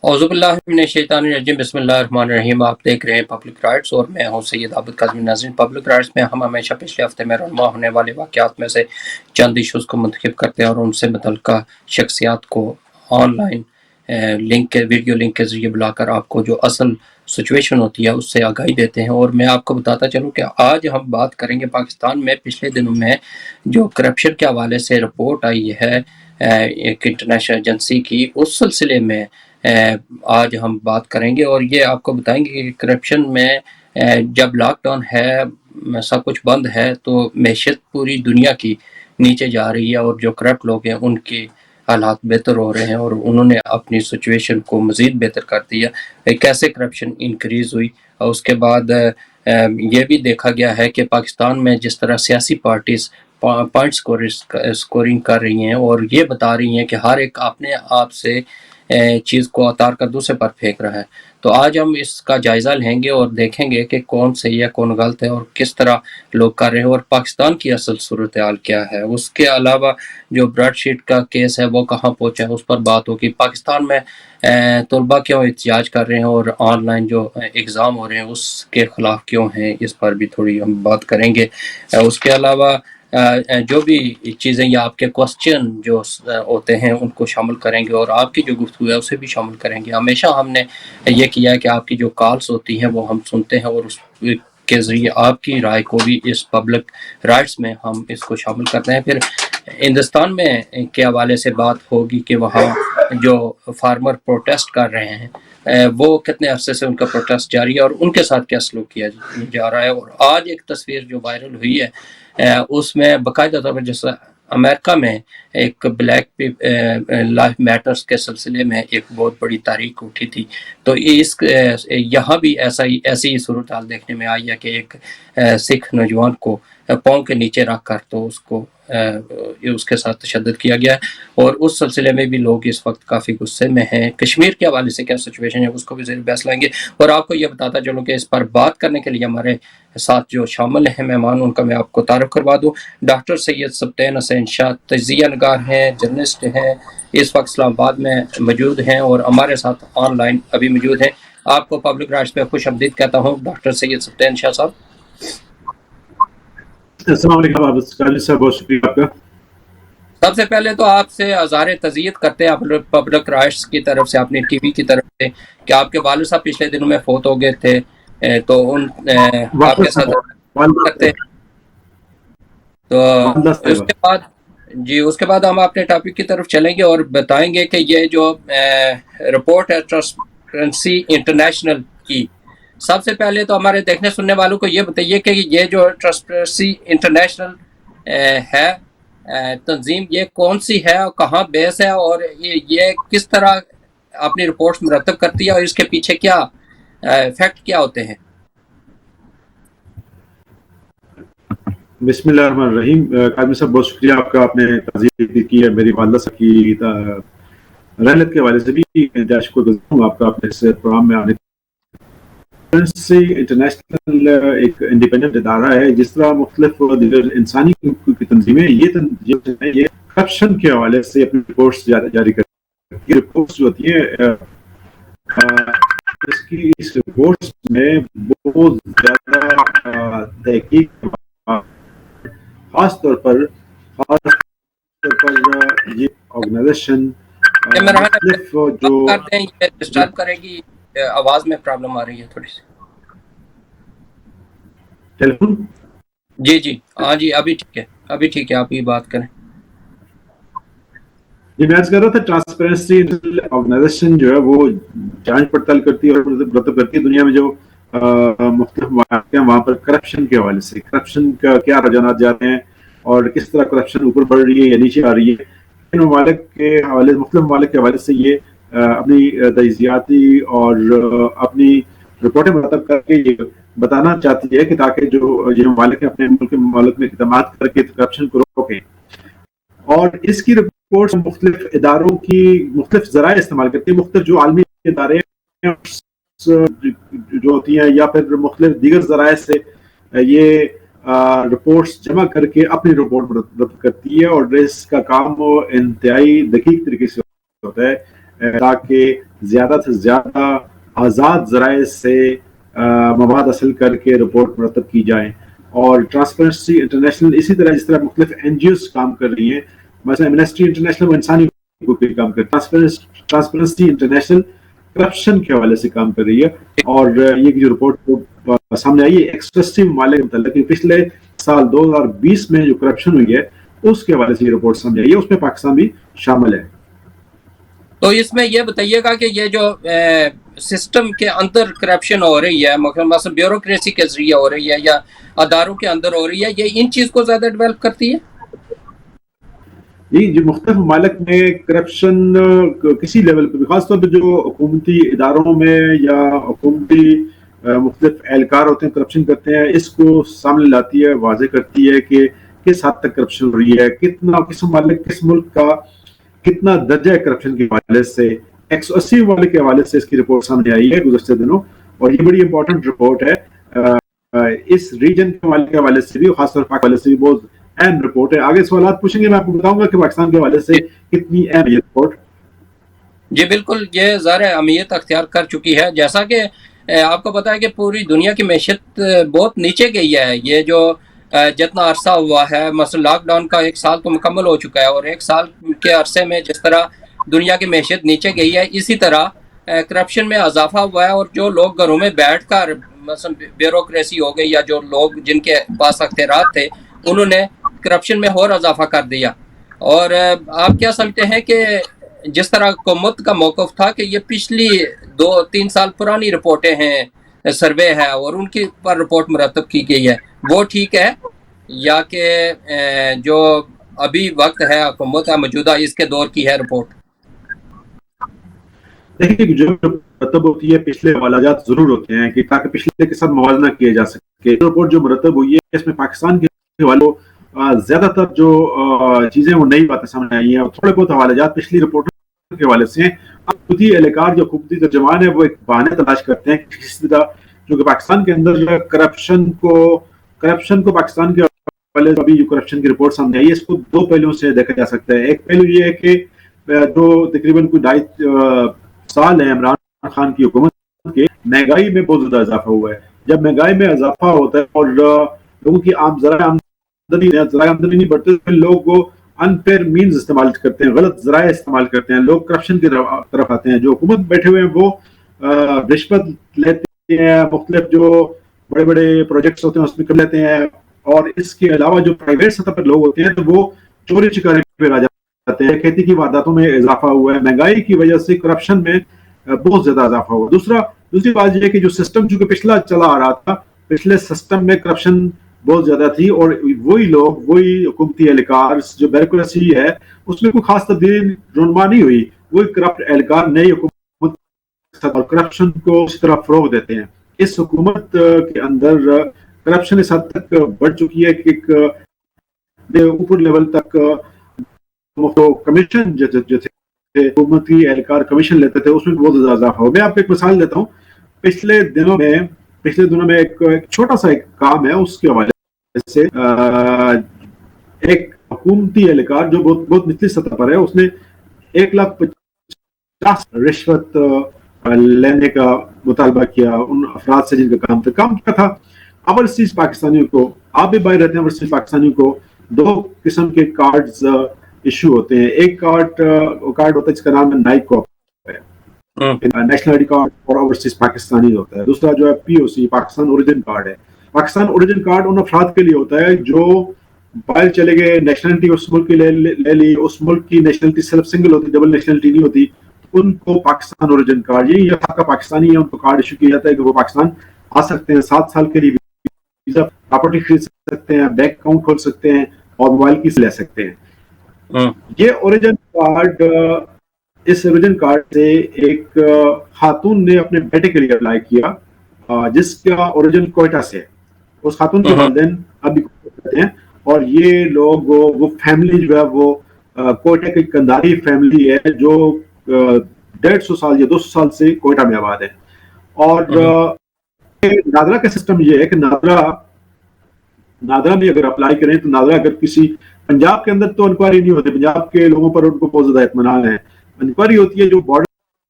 اعوذ باللہ من الشیطان الرجیم، بسم اللہ الرحمن الرحیم۔ آپ دیکھ رہے ہیں پبلک رائٹس اور میں ہوں سید عابد کاظمی۔ ناظرین، پبلک رائٹس میں ہم ہمیشہ پچھلے ہفتے میں رونما ہونے والے واقعات میں سے چند ایشوز کو منتخب کرتے ہیں اور ان سے متعلقہ شخصیات کو آن لائن ویڈیو لنک کے ذریعے بلا کر آپ کو جو اصل سچویشن ہوتی ہے اس سے آگاہی دیتے ہیں۔ اور میں آپ کو بتاتا چلوں کہ آج ہم بات کریں گے پاکستان میں پچھلے دنوں میں جو کرپشن کے حوالے سے رپورٹ آئی ہے ایک انٹرنیشنل ایجنسی کی، اس سلسلے میں آج ہم بات کریں گے اور یہ آپ کو بتائیں گے کہ کرپشن میں جب لاک ڈاؤن ہے، سب کچھ بند ہے، تو معیشت پوری دنیا کی نیچے جا رہی ہے اور جو کرپٹ لوگ ہیں ان کے حالات بہتر ہو رہے ہیں اور انہوں نے اپنی سچویشن کو مزید بہتر کر دیا۔ کیسے کرپشن انکریز ہوئی، اور اس کے بعد یہ بھی دیکھا گیا ہے کہ پاکستان میں جس طرح سیاسی پارٹیز پوائنٹ سکورنگ کر رہی ہیں اور یہ بتا رہی ہیں کہ ہر ایک اپنے آپ سے چیز کو اتار کر دوسرے پر پھینک رہا ہے۔ تو آج ہم اس کا جائزہ لیں گے اور دیکھیں گے کہ کون صحیح ہے کون غلط ہے اور کس طرح لوگ کر رہے ہیں اور پاکستان کی اصل صورتحال کیا ہے۔ اس کے علاوہ جو برڈ شیٹ کا کیس ہے وہ کہاں پہنچا ہے، اس پر بات ہوگی۔ پاکستان میں طلباء کیوں احتجاج کر رہے ہیں اور آن لائن جو ایگزام ہو رہے ہیں اس کے خلاف کیوں ہیں، اس پر بھی تھوڑی ہم بات کریں گے۔ اس کے علاوہ جو بھی چیزیں یا آپ کے کوسچن جو ہوتے ہیں ان کو شامل کریں گے اور آپ کی جو گفتگو ہے اسے بھی شامل کریں گے۔ ہمیشہ ہم نے یہ کیا ہے کہ آپ کی جو کالز ہوتی ہیں وہ ہم سنتے ہیں اور اس کے ذریعے آپ کی رائے کو بھی اس پبلک رائٹس میں ہم اس کو شامل کرتے ہیں۔ پھر ہندوستان میں کے حوالے سے بات ہوگی کہ وہاں جو فارمر پروٹیسٹ کر رہے ہیں وہ کتنے عرصے سے ان کا پروٹیسٹ جاری ہے اور ان کے ساتھ کیا سلوک کیا جا رہا ہے۔ اور آج ایک تصویر جو وائرل ہوئی ہے اس میں باقاعدہ طور پر جیسا امریکہ میں ایک بلیک لائف میٹرز کے سلسلے میں ایک بہت بڑی تحریک اٹھی تھی، تو یہاں بھی ایسی صورتحال دیکھنے میں آئی ہے کہ ایک سکھ نوجوان کو پاؤں کے نیچے رکھ کر تو اس کے ساتھ تشدد کیا گیا ہے اور اس سلسلے میں بھی لوگ اس وقت کافی غصے میں ہیں۔ کشمیر کے حوالے سے کیا سچویشن ہے اس کو بھی زیر بحث لائیں گے اور آپ کو یہ بتاتا چلوں کہ اس پر بات کرنے کے لیے ہمارے ساتھ جو شامل ہیں مہمان، ان کا میں آپ کو تعارف کروا دوں۔ ڈاکٹر سید سبطین حسین شاہ تجزیہ نگار ہیں، جرنلسٹ ہیں، اس وقت اسلام آباد میں موجود ہیں اور ہمارے ساتھ آن لائن ابھی موجود ہیں۔ آپ کو پبلک رائٹس پہ خوش آمدید کہتا ہوں ڈاکٹر سید سبطین شاہ صاحب۔ السلام علیکم عابد صاحب، بہت شکریہ آپ کا۔ سب سے پہلے تو آپ سے اظہار تعزیت کرتے ہیں پبلک رائٹس کی طرف سے، اپنی ٹی وی کی طرف سے، کہ آپ کے والد صاحب پچھلے دنوں میں فوت ہو گئے تھے، تو آپ کے ساتھ کرتے ہیں۔ تو اس کے بعد ہم اپنے ٹاپک کی طرف چلیں گے اور بتائیں گے کہ یہ جو رپورٹ ہے ٹرانسپیرنسی انٹرنیشنل کی، سب سے پہلے تو ہمارے دیکھنے سننے والوں کو یہ بتائیے کہ یہ جو ٹرانسپیرنسی انٹرنیشنل ہے تنظیم، یہ کون سی ہے اور کہاں بیس ہے اور یہ کس طرح اپنی رپورٹس مرتب کرتی ہے اور اس کے پیچھے کیا فیکٹ کیا ہوتے ہیں؟ بسم اللہ الرحمن الرحیم۔ کاظمی صاحب بہت شکریہ آپ کا، آپ نے تعزیت کی ہے میری والدہ صاحب کی رحلت کے حوالے سے بھی شکر گزار ہوں آپ کا اپنے اس پروگرام میں آنے۔ ٹرانسپیرنسی انٹرنیشنل ایک انڈیپینڈنٹ ادارہ ہے، جس طرح مختلف دیگر انسانی حقوق کی تنظیمیں یہ کرپشن کے حوالے سے اپنی رپورٹس جاری کرتی ہیں۔ یہ رپورٹس جو ہوتی ہیں اس رپورٹس میں بہت زیادہ تحقیق، خاص طور پر یہ آرگنائزیشن مختلف جو ڈسٹرب کرے گی، آواز میں پرابلم آ رہی ہے تھوڑی سی۔ ٹیلیفون جی ہاں جی، ابھی ٹھیک ہے، آپ ہی بات کریں۔ جی میں عرض کر رہا تھا، ٹرانسپیرنسی آرگنائزیشن جو ہے وہ جانچ پڑتال کرتی ہے اور مرتب کرتی ہے دنیا میں جو مختلف مواقع ہیں وہاں پر کرپشن کے حوالے سے، کرپشن کا کیا رجحانات جاتے ہیں اور کس طرح کرپشن اوپر بڑھ رہی ہے یا نیچے آ رہی ہے۔ ان مختلف ممالک کے حوالے سے یہ اپنی تجزیاتی اور اپنی رپورٹیں مرتب کر کے یہ بتانا چاہتی ہے کہ تاکہ جو ممالک ہیں اپنے ممالک میں اقدامات کر کے کرپشن کو روکیں۔ اور اس کی رپورٹس مختلف اداروں کی مختلف ذرائع استعمال کرتی ہیں، مختلف جو عالمی ادارے جو ہوتی ہیں یا پھر مختلف دیگر ذرائع سے یہ رپورٹس جمع کر کے اپنی رپورٹ مرتب کرتی ہے اور اس کا کام انتہائی دقیق طریقے سے ہوتا ہے۔ تاکہ زیادہ سے زیادہ آزاد ذرائع سے مواد حاصل کر کے رپورٹ مرتب کی جائیں. اور ٹرانسپیرنسی انٹرنیشنل اسی طرح جس طرح مختلف این جی اوز کام کر رہی ہیں, مثلا ایمنسٹی انٹرنیشنل وہ انسانی حقوق کے کام کرتی ہے, ٹرانسپیرنسی انٹرنیشنل کرپشن کے حوالے سے کام کر رہی ہے. اور یہ جو رپورٹ سامنے آئی ہے ایکسٹریسٹو ممالک متعلق پچھلے سال 2020 میں جو کرپشن ہوئی ہے اس کے حوالے سے یہ رپورٹ سامنے آئی ہے, اس میں پاکستان بھی شامل ہے. تو اس میں یہ بتائیے گا کہ یہ جو سسٹم کے اندر کرپشن ہو رہی ہے, مثلا بیوروکریسی کے ذریعے ہو رہی ہے یا اداروں کے اندر ہو رہی ہے, یہ ان چیز کو زیادہ ڈیولپ کرتی ہے؟ جی جو مختلف ممالک میں کرپشن کسی لیول پہ, خاص طور پہ جو حکومتی اداروں میں یا حکومتی مختلف اہلکار ہوتے ہیں کرپشن کرتے ہیں, اس کو سامنے لاتی ہے, واضح کرتی ہے کہ کس حد تک کرپشن ہو رہی ہے, کتنا کس ممالک کس ملک کا کتنا درجہ ہے کرپشن کے حوالے سے. 180 والے کے حوالے سے اس کی رپورٹ سامنے آئی ہے گزشتہ دنوں, اور یہ بڑی امپورٹنٹ رپورٹ ہے. اس ریجن کے حوالے سے بھی, خاص طور پر حوالے سے بھی بہت اہم رپورٹ ہے. آگے سوالات پوچھیں گے, میں آپ کو بتاؤں گا کہ پاکستان کے حوالے سے کتنی اہم یہ رپورٹ. جی بالکل, یہ ظاہر اہمیت اختیار کر چکی ہے. جیسا کہ آپ کو پتا ہے کہ پوری دنیا کی معیشت بہت نیچے گئی ہے. یہ جو جتنا عرصہ ہوا ہے, مثلا لاک ڈاؤن کا 1 سال تو مکمل ہو چکا ہے, اور 1 سال کے عرصے میں جس طرح دنیا کی معیشت نیچے گئی ہے, اسی طرح کرپشن میں اضافہ ہوا ہے. اور جو لوگ گھروں میں بیٹھ کر مثلا بیوروکریسی ہو گئی, یا جو لوگ جن کے پاس اختیارات تھے انہوں نے کرپشن میں اور اضافہ کر دیا. اور آپ کیا سمجھتے ہیں کہ جس طرح حکومت کا موقف تھا کہ یہ پچھلی 2-3 سال پرانی رپورٹیں ہیں, سروے ہے, اور ان کی پر رپورٹ مرتب کی گئی ہے, وہ ٹھیک ہے, یا کہ جو ابھی وقت ہے حکومت ہے موجودہ اس کے دور کی ہے رپورٹ؟ دیکھیے جو مرتب ہوتی ہے پچھلے حوالات ضرور ہوتے ہیں کہ تاکہ پچھلے کے ساتھ موازنہ کیا جا سکے. رپورٹ جو مرتب ہوئی ہے اس میں پاکستان کے حوالوں زیادہ تر جو چیزیں وہ نئی باتیں سامنے آئی ہیں, اور تھوڑے بہت حوالے جات پچھلی رپورٹوں کے حوالے سے ہیں. حکومتی اہلکار جو حکومتی ترجمان ہے وہ ایک بہانے تلاش کرتے ہیں کسی طرح جو کہ پاکستان کے اندر جو ہے کرپشن کو پاکستان کے حوالے سے ابھی جو کرپشن کی رپورٹ سامنے آئی ہے اس کو 2 پہلوؤں سے دیکھا جا سکتا ہے. ایک پہلو یہ ہے کہ جو تقریباً کوئی 2.5 سال ہے عمران خان کی حکومت کے, مہنگائی میں بہت زیادہ اضافہ ہوا ہے. جب مہنگائی میں اضافہ ہوتا ہے اور لوگوں کی ذرائع آمدنی نہیں بڑھتے, لوگ انفیئر مینز استعمال کرتے ہیں, غلط ذرائع استعمال کرتے ہیں, لوگ کرپشن کی طرف آتے ہیں. جو حکومت بیٹھے ہوئے ہیں وہ رشوت لیتے ہیں, مختلف جو بڑے بڑے پروجیکٹس ہوتے ہیں اس میں کر لیتے ہیں, اور اس کے علاوہ جو پرائیویٹ سطح پر لوگ ہوتے ہیں تو وہ چوری چکاری پہ آ جاتے ہیں. کھیتی کی وارداتوں میں اضافہ ہوا ہے, مہنگائی کی وجہ سے کرپشن میں بہت زیادہ اضافہ ہوا. دوسری بات یہ ہے کہ جو سسٹم چونکہ پچھلا چلا آ رہا تھا, پچھلے سسٹم میں کرپشن بہت زیادہ تھی, اور وہی لوگ وہی حکومتی اہلکار جو بیوروکریسی ہے اس میں کوئی خاص تبدیلی رونما نہیں ہوئی. وہی کرپٹ اہلکار نئی حکومت اور کرپشن کو اس طرح فروغ دیتے ہیں. اس حکومت کے اندر کرپشن اس حد تک بڑھ چکی ہے کہ ایک اوپر لیول تک کمیشن جو تھے حکومتی اہلکار کمیشن لیتے تھے اس میں بہت زیادہ اضافہ ہو. میں آپ کو ایک مثال دیتا ہوں. پچھلے دنوں میں ایک چھوٹا سا ایک کام ہے, اس کے حوالے سے ایک حکومتی اہلکار جو بہت نچلی سطح پر ہے, اس نے 1,50,000 رشوت لینے کا مطالبہ کیا ان افراد سے جن کا کام کیا تھا. اوورسیز پاکستانیوں کو, آپ بھی باہر رہتے ہیں, اوورسیز پاکستانیوں کو 2 قسم کے کارڈز ایشو ہوتے ہیں. ایک کارڈ ہوتا ہے جس کا نام ہے نائک کوپ ہے, نیشنل آئی ڈی کارڈ, اور اوورسیز پاکستانی ہوتا ہے. دوسرا جو ہے POC پاکستان اوریجن کارڈ ہے. پاکستان اوریجن کارڈ ان افراد کے لیے ہوتا ہے جو باہر چلے گئے, نیشنلٹی اس ملک کی لے لی, اس ملک کی نیشنلٹی صرف سنگل ہوتی, ڈبل نیشنلٹی نہیں ہوتی, ان کو پاکستان اوریجن کارڈ, یہ یہاں کا پاکستانی ہے, ان کو کارڈ ایشو کیا جاتا ہے کہ وہ پاکستان آ سکتے ہیں 7 سال کے لیے, ویزا پراپرٹی خرید سکتے ہیں, بینک اکاؤنٹ کھول سکتے ہیں, اور موبائل کی لے سکتے ہیں. یہ اوریجن کارڈ, اس اوریجن کارڈ سے ایک خاتون نے اپنے بیٹے کے لیے اپلائی کیا جس کا اوریجن کوئٹہ سے ہے. اس خاتون کے والدین ابھی کوئٹہ ہیں, اور یہ لوگ وہ فیملی جو ہے وہ کوئٹہ کی کنداری فیملی ہے جو 150 سال یا 200 سال سے کوئٹہ میں آباد ہے. اور نادرا کا سسٹم یہ ہے کہ نادرا میں اگر اپلائی کریں تو نادرا اگر کسی پنجاب کے اندر تو انکوائری نہیں ہوتی, پنجاب کے لوگوں پر ان کو بہت زیادہ اطمینان ہے. انکوائری ہوتی ہے جو بارڈر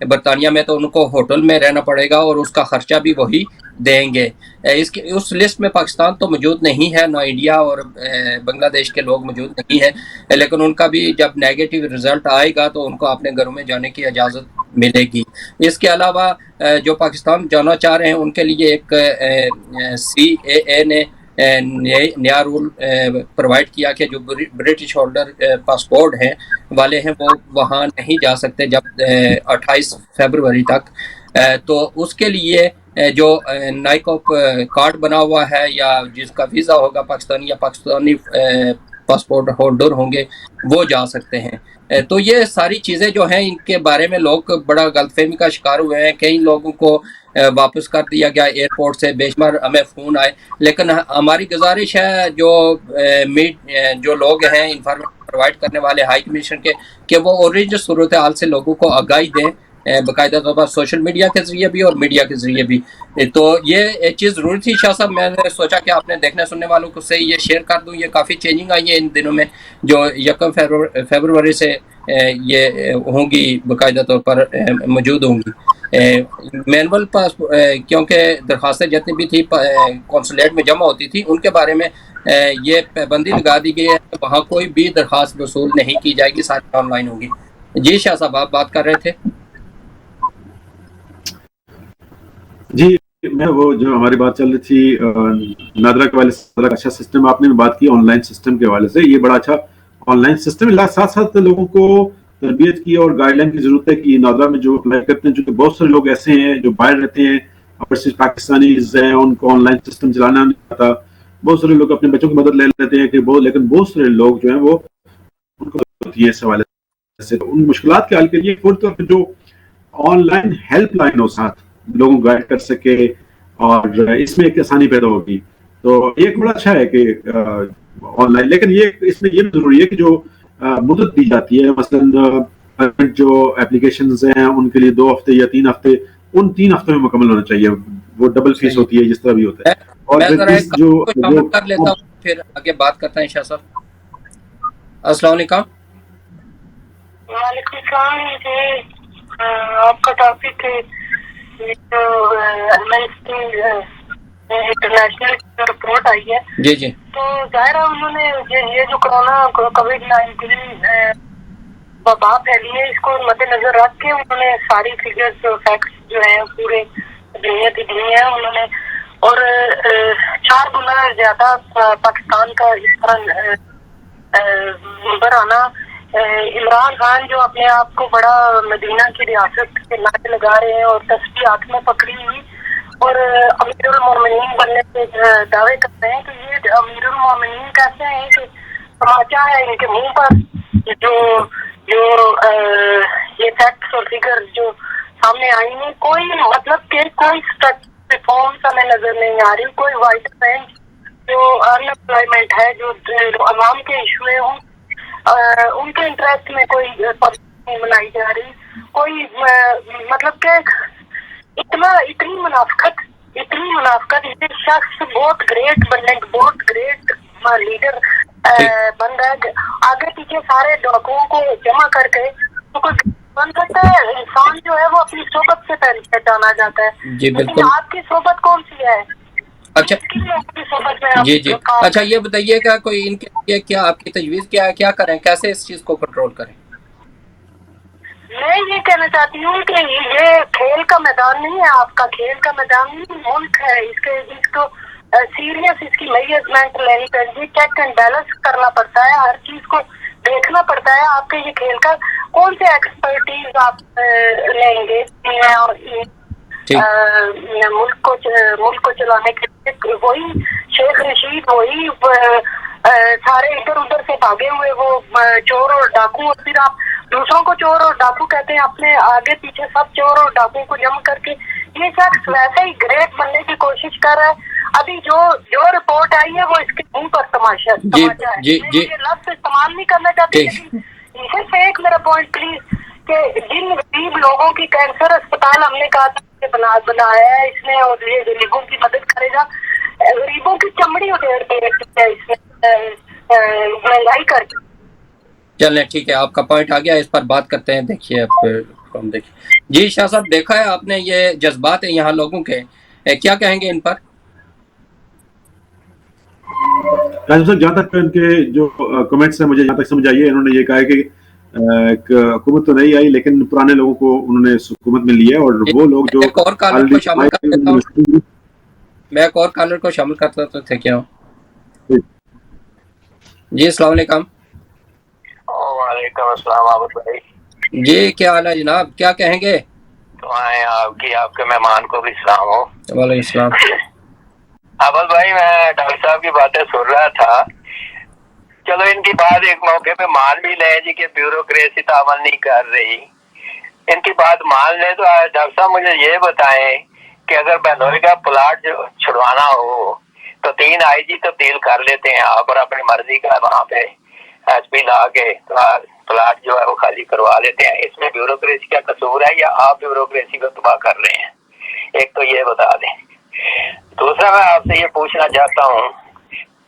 برطانیہ میں تو ان کو ہوٹل میں رہنا پڑے گا اور اس کا خرچہ بھی وہی دیں گے. اس لسٹ میں پاکستان تو موجود نہیں ہے, نہ انڈیا اور بنگلہ دیش کے لوگ موجود نہیں ہیں, لیکن ان کا بھی جب نیگیٹو رزلٹ آئے گا تو ان کو اپنے گھروں میں جانے کی اجازت ملے گی. اس کے علاوہ جو پاکستان جانا چاہ رہے ہیں ان کے لیے ایک CAA نے نیا رول پرووائڈ کیا کہ جو برٹش ہولڈر پاسپورٹ ہیں والے ہیں وہ وہاں نہیں جا سکتے جب 28 فروری تک. تو اس کے لیے جو نائکوپ کارڈ بنا ہوا ہے یا جس کا ویزا ہوگا پاکستانی یا پاکستانی پاسپورٹ ہولڈر ہوں گے وہ جا سکتے ہیں. تو یہ ساری چیزیں جو ہیں ان کے بارے میں لوگ بڑا غلط فہمی کا شکار ہوئے ہیں. کئی لوگوں کو واپس کر دیا گیا ایئرپورٹ سے, بے شمار ہمیں فون آئے, لیکن ہماری گزارش ہے جو لوگ ہیں انفارمیشن پرووائڈ کرنے والے ہائی کمیشن کے, کہ وہ اوریجنل صورتحال سے لوگوں کو آگاہی دیں باقاعدہ طور پر سوشل میڈیا کے ذریعے بھی اور میڈیا کے ذریعے بھی. تو یہ چیز ضروری تھی شاہ صاحب, میں نے سوچا کہ آپ نے دیکھنے سننے والوں کو سے یہ شیئر کر دوں. یہ کافی چینجنگ آئی ہے ان دنوں میں جو 1 فروری سے یہ ہوں گی, باقاعدہ طور پر موجود ہوں گی. مینول کیونکہ درخواستیں جتنی بھی تھی کونسولیٹ میں جمع ہوتی تھی ان کے بارے میں یہ پابندی لگا دی گئی ہے کہ وہاں کوئی بھی درخواست وصول نہیں کی جائے گی, ساری آن لائن ہوگی. جی شاہ صاحب آپ بات کر رہے تھے. جی میں وہ جو ہماری بات چل رہی تھی نادرا کے والے سے, اچھا سسٹم آپ نے بات کی آن لائن سسٹم کے حوالے سے, یہ بڑا اچھا آن لائن سسٹم ہے. ساتھ ساتھ لوگوں کو تربیت کی اور گائیڈ لائن کی ضرورت ہے کہ نادرا میں جو اپلائی کرتے ہیں, چونکہ بہت سارے لوگ ایسے ہیں جو باہر رہتے ہیں پاکستانیز ہیں, ان کو آن لائن سسٹم چلانا نہیں آتا. بہت سارے لوگ اپنے بچوں کی مدد لے لیتے ہیں لیکن بہت سارے لوگ جو ہیں وہ ان کو ہوتی ہے اس حوالے سے. ان مشکلات کے حل کے لیے فوری طور پہ جو آن لائن ہیلپ لائن ہو ساتھ لوگوں کو گائیڈ کر سکے اور اس میں ایک آسانی پیدا ہوگی. تو ایک بڑا اچھا ہے کہ آن لائن, لیکن اس میں یہ بھی ضروری ہے کہ جو مدت دی جاتی ہے, مثلاً جو اپلیکیشنز ہیں ان کے لیے 2 ہفتے یا 3 ہفتے, ان 3 ہفتوں میں مکمل ہونا چاہیے. وہ ڈبل فیس ہوتی ہے جس طرح بھی ہوتا ہے. اور میں ذرا ایک کو شامل کر لیتا ہوں پھر آگے بات کرتے ہیں. شاہ صاحب السلام علیکم. وعلیکم السلام. جی آپ کا ٹاپک انٹرنیشنل رپورٹ آئی ہے. جی جی. تو ظاہر ہے انہوں نے یہ جو کورونا کووڈ-19 وبا پھیلی ہے اس کو مد نظر رکھ کے انہوں نے ساری فگرز فیکٹس جو ہیں پورے دنیا کی دی ہیں انہوں نے, اور 4 گنا زیادہ پاکستان کا اس طرح نمبر آنا. عمران خان جو اپنے آپ کو بڑا مدینہ کی ریاست کے نعرے لگا رہے ہیں اور تسبیح ہاتھ میں پکڑی ہوئی اور امیر المومنین بننے کے دعوے کرتے ہیں, تو یہ امیر المومنین کیسے ہیں کہ تماچا ہے ان کے منہ پر جو یہ فیکٹس اور فگر جو سامنے آئی ہیں. کوئی مطلب کہ کوئی ریفارمس ہمیں نظر نہیں آ رہی, کوئی وائٹ بینچ جو ان امپلائمنٹ ہے جو عوام کے ایشو ہیں ان کے انٹرسٹ میں کوئی پالیسی نہیں بنائی جا رہی. کوئی مطلب کہ اتنی منافقت یہ شخص بہت گریٹ لیڈر بن رہا ہے, آگے پیچھے سارے ڈاکوؤں کو جمع کر کے تو کوئی بن سکتا ہے. انسان جو ہے وہ اپنی صحبت سے پہچانا جاتا ہے. جی بالکل. آپ کی صحبت کون سی ہے؟ اچھا جی جی. اچھا یہ بتائیے گا کوئی ان کے لیے کیا آپ کی تجویز کیا ہے, کیا کریں, کیسے اس چیز کو کنٹرول کریں؟ میں یہ کہنا چاہتی ہوں کہ یہ کھیل کا میدان نہیں ہے, آپ کا کھیل کا میدان نہیں, ملک ہے. اس کو سیریس اس کی میجرمنٹ لینی پڑتی, چیک اینڈ بیلنس کرنا پڑتا ہے, ہر چیز کو دیکھنا پڑتا ہے. آپ کے یہ کھیل کا کون سے ایکسپرٹیز آپ لیں گے ملک کو چلانے کے لیے؟ وہی شیخ رشید, وہی سارے ادھر ادھر سے بھاگے ہوئے وہ چور اور ڈاکو, اور پھر آپ دوسروں کو چور اور ڈاکو کہتے ہیں, اپنے آگے پیچھے سب چور اور ڈاکو کو جمع کر کے یہ شخص ویسے ہی گریٹ بننے کی کوشش کر رہا ہے. ابھی جو رپورٹ آئی ہے وہ اس کے منہ پر تماشا ہے. یہ لفظ استعمال نہیں کرنا چاہتی, لیکن صرف ایک میرا پوائنٹ پلیز کہ جن غریب لوگوں کی کینسر اسپتال ہم نے کہا تھا بنایا ہے اس نے اور یہ غریبوں کی مدد کرے گا, غریبوں کی چمڑی ادھیڑ دے رکھی ہے اس میں مہنگائی کر کے. چلیں ٹھیک ہے, آپ کا پوائنٹ آ گیا, اس پر بات کرتے ہیں. دیکھیے کو ہم دیکھیں. جی شاہ صاحب، دیکھا ہے آپ نے یہ جذبات ہیں یہاں لوگوں کے، کیا کہیں گے ان پر؟ جہاں تک ان کے جو کمنٹس ہیں، مجھے جہاں تک سمجھ آئی ہے، انہوں نے یہ کہا ہے کہ ایک حکومت تو نہیں آئی لیکن پرانے لوگوں کو انہوں نے اس حکومت میں لیا، اور وہ لوگ جو ایک اور کالر کو شامل کر دیتا ہوں، میں ایک اور کالر کو شامل کرتا تھا کیا؟ جی السلام علیکم. وعلیکم السلام عابد بھائی. جی کیا حال ہے جناب، کیا کہیں گے؟ تو آپ کے مہمان کو بھی سلام ہو. وعلیکم السلام. عابد بھائی، میں ڈاکٹر صاحب کی باتیں سن رہا تھا. چلو ان کی بات ایک موقع پہ مان بھی لیں جی کہ بیوروکریسی تو عمل نہیں کر رہی. ان کی بات مان لیں تو ڈاکٹر صاحب مجھے یہ بتائیں کہ اگر بہنوئی کا پلاٹ چھڑوانا ہو تو 3 آئی جی تبدیل کر لیتے ہیں آپ، اور اپنی مرضی کا وہاں پہ ایس پی لا کے پلاٹ جو ہے وہ خالی کروا لیتے ہیں. اس میں بیوروکریسی کا قصور ہے یا آپ بیوروکریسی کو تباہ کر رہے ہیں؟ ایک تو یہ بتا دیں. دوسرا میں آپ سے یہ پوچھنا چاہتا ہوں،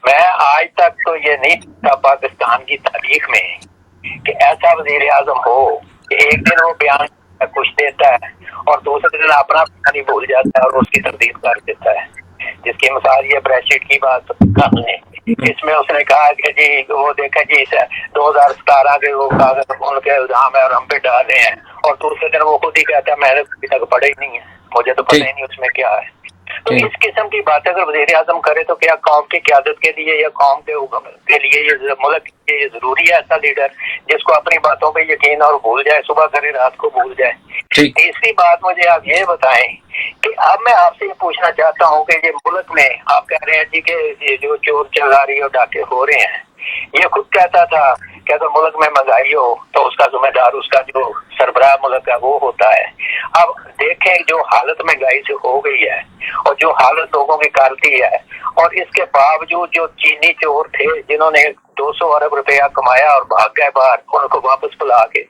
میں آج تک تو یہ نہیں دیکھا پاکستان کی تاریخ میں کہ ایسا وزیر اعظم ہو کہ ایک دن وہ بیان کچھ دیتا ہے اور دوسرے دن اپنا بیان ہی بھول جاتا ہے اور اس کی تردید کر دیتا ہے. جس کی مثال یہ بریڈ شیٹ کی بات کر لیں. اس میں اس نے کہا کہ جی وہ دیکھیں جی 2017 کے وہ کاغذ ان کے الزام ہے اور ہم پہ ڈالے ہیں، اور دوسرے دن وہ خود ہی کہتا ہے میں نے ابھی تک پڑھے ہی نہیں ہے، مجھے تو پتہ ہی نہیں اس میں کیا ہے. تو اس قسم کی بات اگر وزیر اعظم کرے تو کیا قوم کی قیادت کے لیے یا قوم کے لیے یہ ملک کے لیے یہ ضروری ہے ایسا لیڈر جس کو اپنی باتوں پہ یقین اور بھول جائے، صبح کرے رات کو بھول جائے؟ تیسری بات مجھے آپ یہ بتائیں کہ اب میں آپ سے یہ پوچھنا چاہتا ہوں کہ یہ ملک میں آپ کہہ رہے ہیں جی کہ یہ جو چور چکاری اور ڈاکے ہو رہے ہیں، یہ خود کہتا تھا کہ اگر ملک میں مہنگائی ہو تو اس کا ذمہ دار اس کا جو سربراہ ملک کا وہ ہوتا ہے. اب دیکھیں جو حالت مہنگائی سے ہو گئی ہے اور جو حالت لوگوں کی کرتی ہے، اور اس کے باوجود جو چینی چور تھے جنہوں نے 200 ارب روپیہ کمایا اور بھاگ گئے باہر، ان کو واپس بلا کے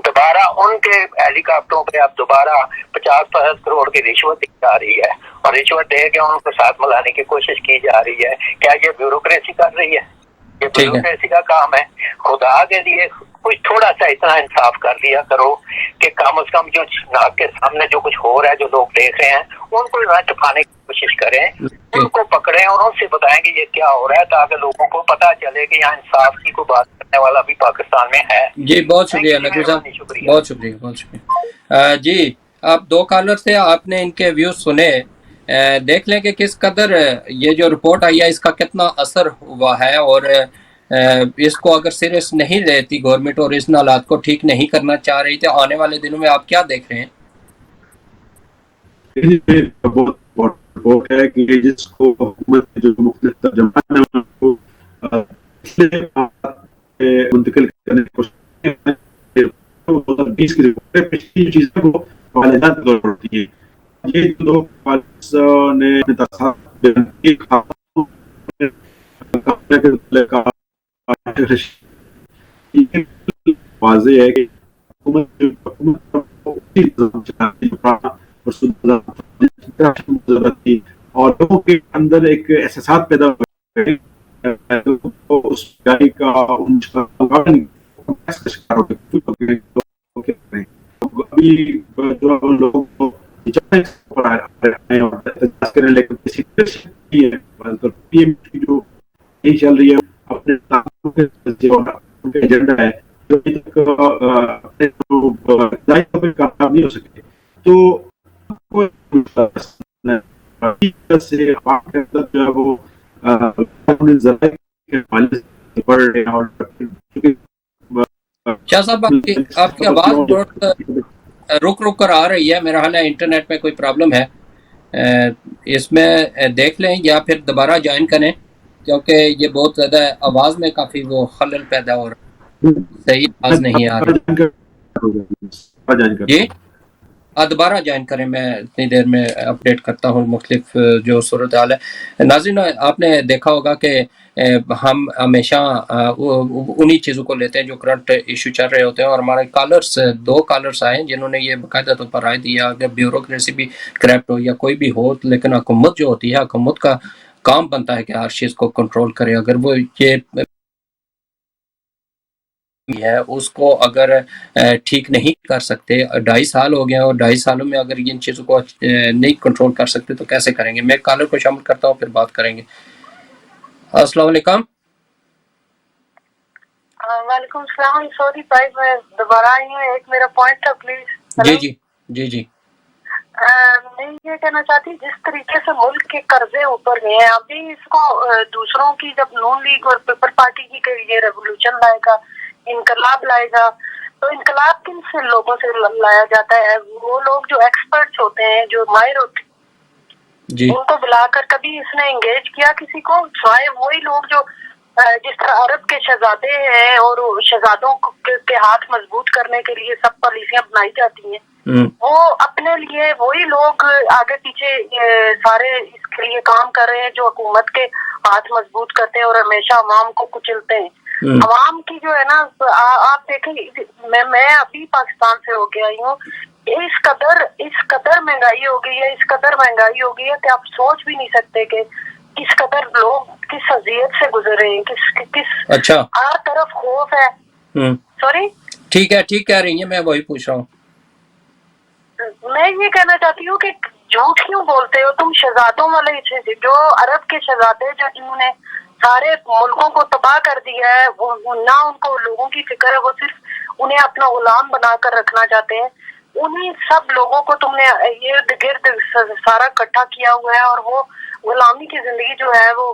دوبارہ ان کے ہیلی کاپٹروں پہ اب دوبارہ 50 کروڑ کی رشوت دی جا رہی ہے، اور رشوت دے کے ان کو ساتھ ملانے کی کوشش کی جا رہی ہے. کیا یہ بیوروکریسی کر رہی ہے؟ یہ بیوروکریسی کا کام ہے؟ خدا کے لیے کچھ تھوڑا سا اتنا انصاف کر لیا کرو کہ کم از کم جو ناک کے سامنے جو کچھ ہو رہا ہے، جو لوگ دیکھ رہے ہیں، ان کو نہ چھپانے کی کوشش کریں، ان کو پکڑیں اور ان سے بتائیں کہ یہ کیا ہو رہا ہے، تاکہ لوگوں کو پتہ چلے کہ یہاں انصاف کی کوئی بات کرنے والا بھی پاکستان میں ہے. جی بہت شکریہ نقوی صاحب، بہت شکریہ بہت شکریہ. جی آپ 2 کالر تھے، آپ نے ان کے ویوز سنے. دیکھ لیں کہ کس قدر یہ جو رپورٹ آئی ہے اس کا کتنا اثر ہوا ہے، اور اس کو اگر سیریس نہیں لیتی گورنمنٹ اور اس حالات کو ٹھیک نہیں کرنا چاہ رہی تھی، آنے والے دنوں میں آپ کیا دیکھ رہے ہیں؟ بہت رپورٹ ہے کہ جس کو حکومت کے جو مختلف ترجمان ہیں ان کو منتقل کرنے کی کوشش 2020 کی رپورٹ ہے. پچھلی چیزوں کو والدات کے طور پر ہوتی ہے. یہ 2 پالیسیوں نے اپنے واضح ہے کہ حکومت اور لوگوں کے اندر ایک احساسات پیدا ہوئے اس گاڑی کا ابھی لوگوں کو جو نہیں چل رہی ہے اپنے ایجنڈا ہے کامیاب نہیں ہو سکے. تو شاہ صاحب آپ کی آواز بہت رک رک کر آ رہی ہے، میرا خیال ہے انٹرنیٹ میں کوئی پرابلم ہے. اس میں دیکھ لیں یا پھر دوبارہ جوائن کریں، کیونکہ یہ بہت زیادہ آواز میں کافی وہ خلل پیدا ہو رہا ہے، صحیح آواز نہیں آ رہی. جی دوبارہ جوائن کریں، میں اتنی دیر میں اپڈیٹ کرتا ہوں مختلف جو صورتحال ہے. ناظرین آپ نے دیکھا ہوگا کہ ہم ہمیشہ انہی چیزوں کو لیتے ہیں جو کرنٹ ایشو چل رہے ہوتے ہیں، اور ہمارے کالرز 2 کالرز آئے جنہوں نے یہ باقاعدہ طور پر رائے دیا اگر بیوروکریسی بھی کریپٹ ہو یا کوئی بھی ہو، لیکن حکومت جو ہوتی ہے، حکومت کا کام بنتا ہے کہ ہر چیز کو کنٹرول کرے. اگر وہ یہ ہے اس کو اگر ٹھیک نہیں کر سکتے، 2.5 سال ہو گئے اور 2.5 سالوں میں اگر ان چیزوں کو نہیں کنٹرول کر سکتے تو کیسے کریں گے؟ میں کالر کو شامل کرتا ہوں، پھر بات کریں گے۔ السلام علیکم۔ وعلیکم السلام، سوری بھائی میں دوبارہ آئی ہوں، ایک میرا پوائنٹ تھا پلیز۔ جی جی جی جی میں یہ کہنا چاہتی جس طریقے سے ملک کے قرضے اوپر گئے ہیں، ابھی اس کو دوسروں کی جب نون لیگ اور پیپل پارٹی کی کہ یہ ریولوشن لائے گا، انقلاب لائے گا، تو انقلاب کن سے لوگوں سے لایا جاتا ہے؟ وہ لوگ جو ایکسپرٹس ہوتے ہیں، جو ماہر ہوتے ہیں، جی ان کو بلا کر کبھی اس نے انگیج کیا کسی کو؟ سوائے وہی لوگ جو جس طرح عرب کے شہزادے ہیں اور شہزادوں کے ہاتھ مضبوط کرنے کے لیے سب پالیسیاں بنائی جاتی ہیں، وہ اپنے لیے وہی لوگ آگے پیچھے سارے اس کے لیے کام کر رہے ہیں جو حکومت کے ہاتھ مضبوط کرتے ہیں اور ہمیشہ عوام کو کچلتے ہیں۔ عوام کی جو ہے نا، آپ دیکھیں میں ابھی پاکستان سے ہو کے آئی ہوں، اس قدر مہنگائی ہو گئی ہے، اس قدر مہنگائی ہو گئی ہے کہ آپ سوچ بھی نہیں سکتے کہ کس قدر لوگ کس اذیت سے گزر رہے ہیں، کس اچھا ہر طرف خوف ہے۔ سوری، ٹھیک ہے، ٹھیک کہہ رہی ہیں، میں وہی پوچھ رہا ہوں۔ میں یہ کہنا چاہتی ہوں کہ جھوٹ کیوں بولتے ہو تم؟ شہزادوں والے جو عرب کے شہزادے جو جنہوں نے سارے ملکوں کو تباہ کر دیا ہے، نہ ان کو لوگوں کی فکر ہے، وہ صرف انہیں اپنا غلام بنا کر رکھنا چاہتے ہیں، انہیں سب لوگوں کو تم نے یہ گرد سارا اکٹھا کیا ہوا ہے، اور وہ غلامی کی زندگی جو ہے وہ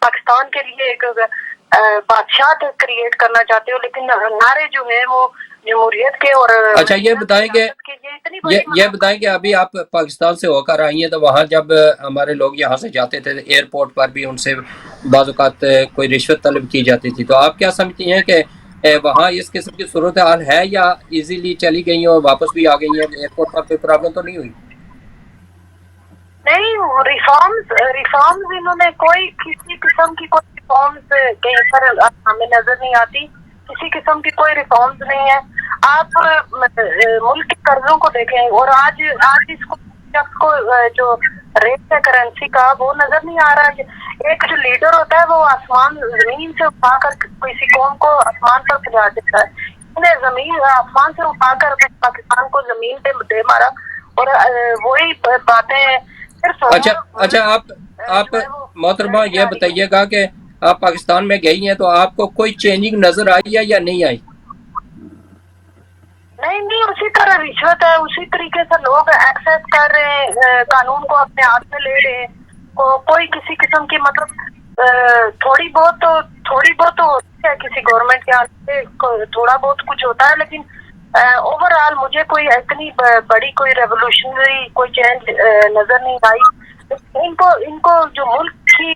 پاکستان کے لیے ایک بادشاہ کریٹ کرنا چاہتے ہو، لیکن نعرے جو ہیں وہ جمہوریت کے اور اچھا یہ بتائیں کہ ابھی آپ پاکستان سے ہو کر آئی ہیں، تو وہاں جب ہمارے لوگ یہاں سے جاتے تھے ایئرپورٹ پر بھی ان سے بعض اوقات کوئی رشوت طلب کی جاتی تھی، تو آپ کیا سمجھتی ہیں کہ وہاں اس قسم کی صورتحال ہے یا ایزیلی چلی گئی ہیں اور واپس بھی آ گئی ہیں؟ ایئرپورٹ پر کوئی پرابلم تو نہیں ہوئی؟ نہیں، ریفارمز انہوں نے کسی قسم کی کوئی ریفارمز کہیں پر ہمیں نظر نہیں آتی، کسی قسم کی کوئی ریفارمز نہیں ہے۔ آپ ملک کے قرضوں کو دیکھیں، اور آج اس کو شخص کو جو ریٹ ہے کرنسی کا وہ نظر نہیں آ رہا ہے۔ ایک جو لیڈر ہوتا ہے وہ آسمان زمین سے اٹھا کر کسی قوم کو آسمان پر پہنچا دیتا ہے، انہیں زمین آسمان سے اٹھا کر پاکستان کو زمین پہ دے مارا، اور وہی باتیں اچھا آپ محترمہ یہ بتائیے گا کہ آپ پاکستان میں گئی ہیں تو آپ کو کوئی چینجنگ نظر آئی ہے یا نہیں آئی؟ نہیں، اسی طرح رشوت ہے، اسی طریقے سے لوگ ایکسیس کر رہے ہیں، قانون کو اپنے ہاتھ میں لے رہے ہیں، کوئی کسی قسم کی مطلب تھوڑی بہت تو ہوتی ہے کسی گورنمنٹ کے ہاتھ سے، تھوڑا بہت کچھ ہوتا ہے، لیکن اوور آل مجھے کوئی اتنی بڑی کوئی ریولوشنری کوئی چینج نظر نہیں آئی۔ ان کو جو ملک کی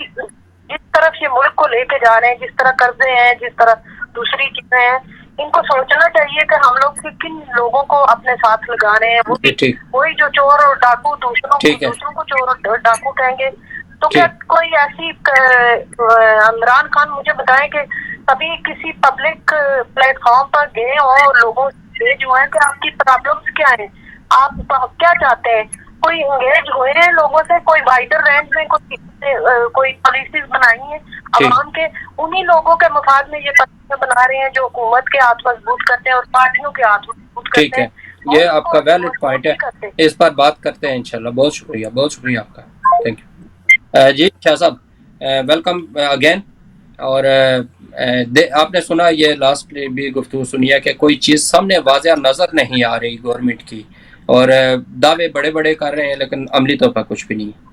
جس طرف یہ ملک کو لے کے جا رہے ہیں، جس طرح قرضے ہیں، جس طرح دوسری چیزیں ہیں، ان کو سوچنا چاہیے کہ ہم لوگ کن لوگوں کو اپنے ساتھ لگا رہے ہیں۔ وہی جو چور اور ڈاکو دوسروں کو چور اور ڈاکو کہیں گے، تو کیا کوئی ایسی عمران خان مجھے بتائیں کہ کبھی کسی پبلک پلیٹ فارم پر گئے ہوں لوگوں سے جو ہے کہ آپ کی پرابلمس کیا ہیں، آپ کیا چاہتے ہیں؟ کوئی انگیج ہوئے ہیں لوگوں سے؟ کوئی وائڈر رینج میں کوئی پالیسیز بنائی ہیں عوام کے؟ انہی لوگوں کے مفاد میں یہ پالیسیاں بنا رہے ہیں جو حکومت کے ہاتھ مضبوط کرتے ہیں اور پارٹیوں کے ہاتھ مضبوط کرتے ہیں۔ ٹھیک ہے، یہ آپ کا ویلڈ پوائنٹ ہے، اس پر بات کرتے ہیں انشاءاللہ۔ بہت شکریہ آپ کا، تھینک یو۔ جی شاہ صاحب ویلکم اگین۔ اور آپ نے سنا یہ لاسٹ بھی گفتگو سنی ہے کہ کوئی چیز سامنے واضح نظر نہیں آ رہی گورنمنٹ کی، اور دعوے بڑے بڑے کر رہے ہیں لیکن عملی طور پر کچھ بھی نہیں ہے۔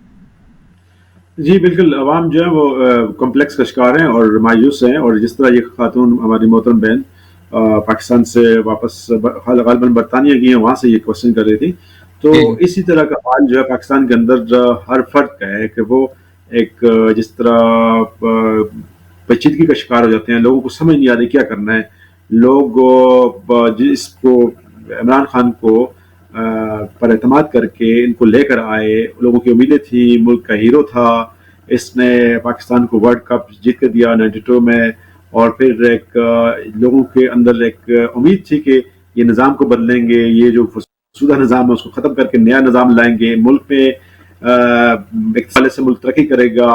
جی بالکل، عوام جو ہے وہ کمپلیکس کا شکار ہیں اور مایوس ہیں، اور جس طرح یہ خاتون ہماری محترم بہن پاکستان سے واپس غالباً برطانیہ گئی ہیں، وہاں سے یہ کوشچن کر رہی تھی، تو اسی طرح کا حال جو ہے پاکستان کے اندر ہر فرد کا ہے کہ وہ ایک جس طرح پیچیدگی کا شکار ہو جاتے ہیں، لوگوں کو سمجھ نہیں آ رہی کیا کرنا ہے۔ لوگ جس کو عمران خان کو پر اعتماد کر کے ان کو لے کر آئے، لوگوں کی امیدیں تھی، ملک کا ہیرو تھا، اس نے پاکستان کو ورلڈ کپ جیت کر دیا 92 میں، اور پھر ایک لوگوں کے اندر ایک امید تھی کہ یہ نظام کو بدلیں گے، یہ جو فرسودہ نظام ہے اس کو ختم کر کے نیا نظام لائیں گے، ملک میں ایک حوالے سے ملک ترقی کرے گا،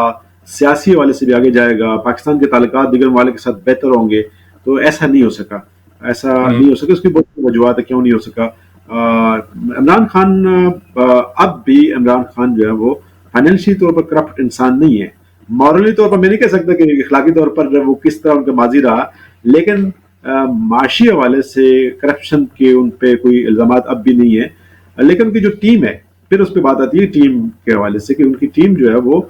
سیاسی حوالے سے بھی آگے جائے گا، پاکستان کے تعلقات دیگر ممالک کے ساتھ بہتر ہوں گے، تو ایسا نہیں ہو سکا۔ ایسا نہیں ہو سکا. اس کی بہت وجوہات ہے کیوں نہیں ہو سکا. عمران خان اب بھی عمران خان جو ہے وہ فائنینشلی طور پر کرپٹ انسان نہیں ہے. مورلی طور پر میں نہیں کہہ سکتا کہ اخلاقی طور پر وہ کس طرح ان کا ماضی رہا, لیکن معاشی حوالے سے کرپشن کے ان پہ کوئی الزامات اب بھی نہیں ہے. لیکن ان کی جو ٹیم ہے, پھر اس پہ بات آتی ہے ٹیم کے حوالے سے کہ ان کی ٹیم جو ہے وہ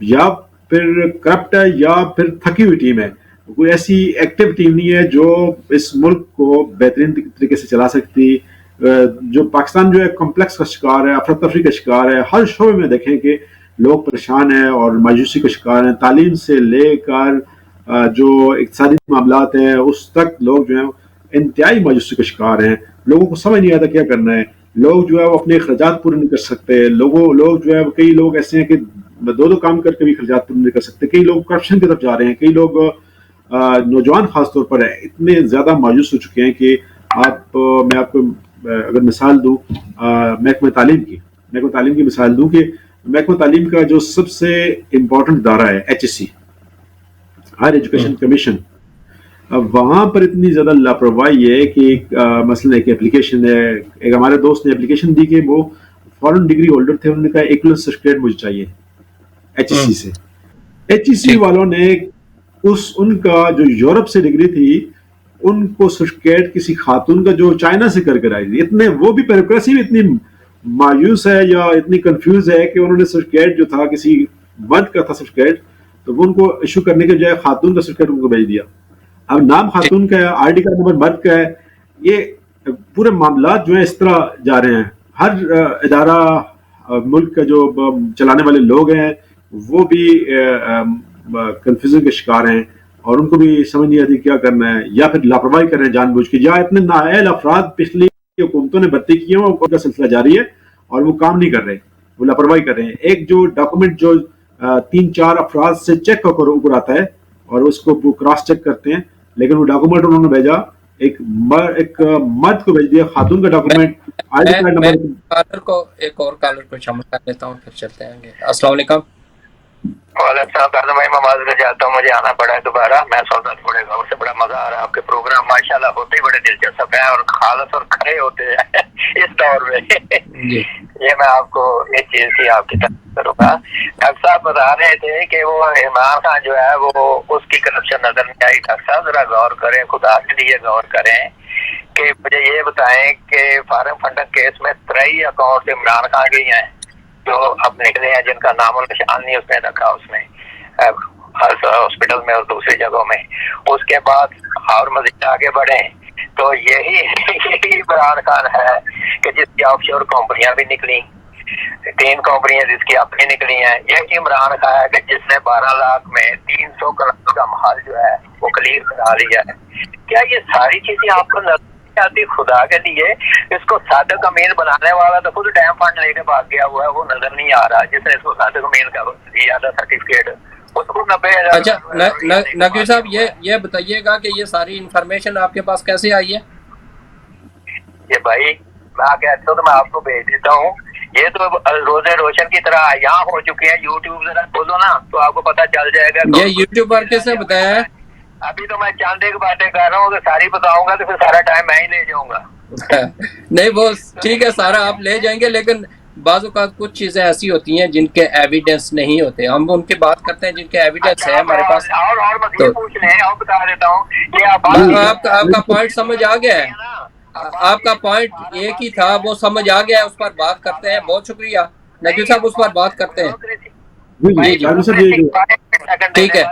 یا پھر کرپٹ ہے یا پھر تھکی ہوئی ٹیم ہے. کوئی ایسی ایکٹیو ٹیم نہیں ہے جو اس ملک کو بہترین طریقے سے چلا سکتی. جو پاکستان جو ہے کمپلیکس کا شکار ہے, افراتفری کا شکار ہے. ہر شعبے میں دیکھیں کہ لوگ پریشان ہیں اور مایوسی کا شکار ہیں. تعلیم سے لے کر جو اقتصادی معاملات ہیں اس تک لوگ جو ہیں انتہائی مایوسی کا شکار ہیں. لوگوں کو سمجھ نہیں آتا کیا کرنا ہے. لوگ جو ہے وہ اپنے اخراجات پورے نہیں کر سکتے. لوگ جو ہے کئی لوگ ایسے ہیں کہ دو کام کر کے بھی اخراجات پورے نہیں کر سکتے. کئی لوگ کرپشن کی طرف جا رہے ہیں. کئی لوگ نوجوان خاص طور پر اتنے زیادہ مایوس ہو چکے ہیں کہ میں آپ کو اگر مثال دوں محکمہ تعلیم کی مثال دوں کہ محکمہ تعلیم کا جو سب سے امپورٹنٹ ادارہ ہے HSC, ہائر ایجوکیشن کمیشن, وہاں پر اتنی زیادہ لاپرواہی ہے کہ مثلا ایک اپلیکیشن ہے, ایک ہمارے دوست نے اپلیکیشن دی کہ وہ فورن ڈگری ہولڈر تھے, انہوں نے کہا ایکولنس سرٹیفکیٹ مجھے چاہیے HSC سے. HSC والوں نے ان کا جو یورپ سے ڈگری تھی ان کو سرٹیفکیٹ کسی خاتون کا جو چائنا سے کر آئی تھی. اتنے وہ بھی بیوروکریسی میں اتنی مایوس ہے یا اتنی کنفیوز ہے کہ انہوں نے سرٹیفکیٹ جو تھا کسی مرد کا تھا سرٹیفکیٹ, تو وہ ان کو ایشو کرنے کے بجائے خاتون کا سرٹیفکیٹ ان کو بھیج دیا. اب نام خاتون کا ہے, ID کارڈ نمبر مرد کا ہے. یہ پورے معاملات جو ہیں اس طرح جا رہے ہیں. ہر ادارہ ملک کا جو چلانے والے لوگ ہیں وہ بھی کنفیوژن کے شکار ہیں اور ان کو بھی سمجھ نہیں آتی کیا کرنا ہے, یا پھر لاپرواہی کر رہے ہیں جان بوجھ کے, یا اتنے نااہل افراد پچھلی حکومتوں نے بھرتی کیے ہیں ان کا سلسلہ جاری ہے اور وہ کام نہیں کر رہے, وہ لاپرواہی کر رہے ہیں. ایک جو ڈاکومنٹ جو 3-4 افراد سے چیک اوپر آتا ہے اور اس کو کراس چیک کرتے ہیں, لیکن وہ ڈاکومنٹ انہوں نے بھیجا ایک مرد کو بھیج دیا, خاتون کا ڈاکومنٹ ID کارڈ نمبر. ایک اور کالر کو شامل کر لیتا ہوں پھر چلتے ہیں. السلام علیکم. وعلیکم السلام بھائی, میں معذرت چاہتا ہوں, مجھے آنا پڑا ہے دوبارہ. میں سن رہا تھوڑے گاؤں سے, بڑا مزہ آ رہا ہے. آپ کے پروگرام ماشاءاللہ ہوتے ہی بڑے دلچسپ ہیں اور خالص اور کھڑے ہوتے ہیں اس دور میں. یہ میں آپ کو ایک چیز کی آپ کی طرف کروں گا. ڈاکٹر صاحب بتا رہے تھے کہ وہ عمران خان جو ہے وہ اس کی کرپشن نظر نہیں آئی. ڈاکٹر صاحب ذرا غور کریں, خدا کے لیے غور کریں کہ مجھے یہ بتائیں کہ فارم فنڈنگ کیس میں 3 اکاؤنٹ عمران خان کے ہیں جو اب نکلے ہیں, جن کا نام اور نشان نہیں اس نے رکھا, اس نے ہاسپٹل میں اور دوسری جگہوں میں. اس کے بعد اور مزید آگے بڑھیں تو یہی عمران خان ہے کہ جس کی آف شور کمپنیاں بھی نکلی, 3 کمپنیاں جس کی اپنی نکلی ہیں. یہی عمران خان ہے کہ جس نے 12 لاکھ میں 300 کروڑ کا مال جو ہے وہ کلیئر کرا لیا ہے. کیا یہ ساری چیزیں آپ کو نظر آتی؟ خدا کے لیے اس کو صادق امین بنانے والا تو خود ڈیم فنڈ لے کے بھاگ گیا ہوا ہے, وہ نظر نہیں آ رہا جس نے اس کو صادق امین کا دیا تھا سرٹیفکیٹ, اس کو 90,000. اچھا نقوی صاحب یہ بتائیے گا کہ یہ ساری انفارمیشن آپ کے پاس کیسے آئی ہے؟ یہ بھائی میں کہتا ہوں تو میں آپ کو بھیج دیتا ہوں. یہ تو روزے روشن کی طرح یہاں ہو چکے ہیں. یوٹیوب ذرا کھولو نا تو آپ کو پتا چل جائے گا. یہ یوٹیوب پر کس نے بتایا ہے؟ ابھی تو میں چاند ایک باتیں کر رہا ہوں, تو ساری بتاؤں گا تو پھر سارا ٹائم میں ہی لے جاؤں گا. نہیں وہ ٹھیک ہے, سارا آپ لے جائیں گے, لیکن بعض اوقات کچھ چیزیں ایسی ہوتی ہیں جن کے ایویڈنس نہیں ہوتے. ہم ان کی بات کرتے ہیں جن کے ایویڈنس ہے ہمارے پاس. اور مزید پوچھ لیں, اور بتا دیتا ہوں. آپ کا پوائنٹ سمجھ آ گیا ہے, آپ کا پوائنٹ ایک ہی تھا, وہ سمجھ آ گیا ہے, اس پر بات کرتے ہیں. بہت شکریہ نقوی صاحب, اس پر بات کرتے ہیں. ٹھیک ہے.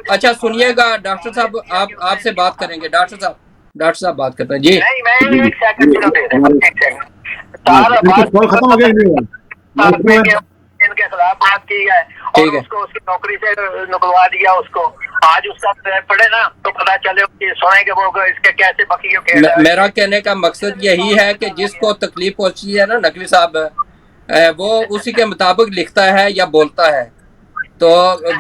اچھا سنیے گا ڈاکٹر صاحب, آپ سے بات کریں گے. ڈاکٹر صاحب بات کرتے ہیں. جی ختم ہو گیا ان کے خلاف بات کی ہے اور اس کو اس کی نوکری سے نکلوا دیا. اس کو آج اس کا پڑھے نا تو پتا چلے سنیں کہ وہ اس کے کیسے بقیے. میرا کہنے کا مقصد یہی ہے کہ جس کو تکلیف پہنچی ہے نا نقوی صاحب, وہ اسی کے مطابق لکھتا ہے یا بولتا ہے. تو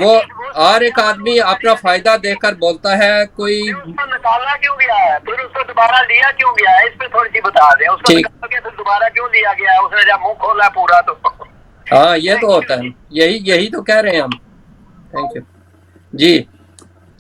وہ ہر ایک آدمی اپنا فائدہ دیکھ کر بولتا ہے. کوئی نکالنا کیوں گیا ہے, پھر اس کو دوبارہ لیا کیوں گیا ہے, اس پہ تھوڑی سی بتا دیں. اس کو نکال کے پھر دوبارہ کیوں لیا گیا ہے, اس نے جب منہ کھولا پورا تو. ہاں یہ تو ہوتا ہے, یہی تو کہہ رہے ہیں ہم. Thank you. جی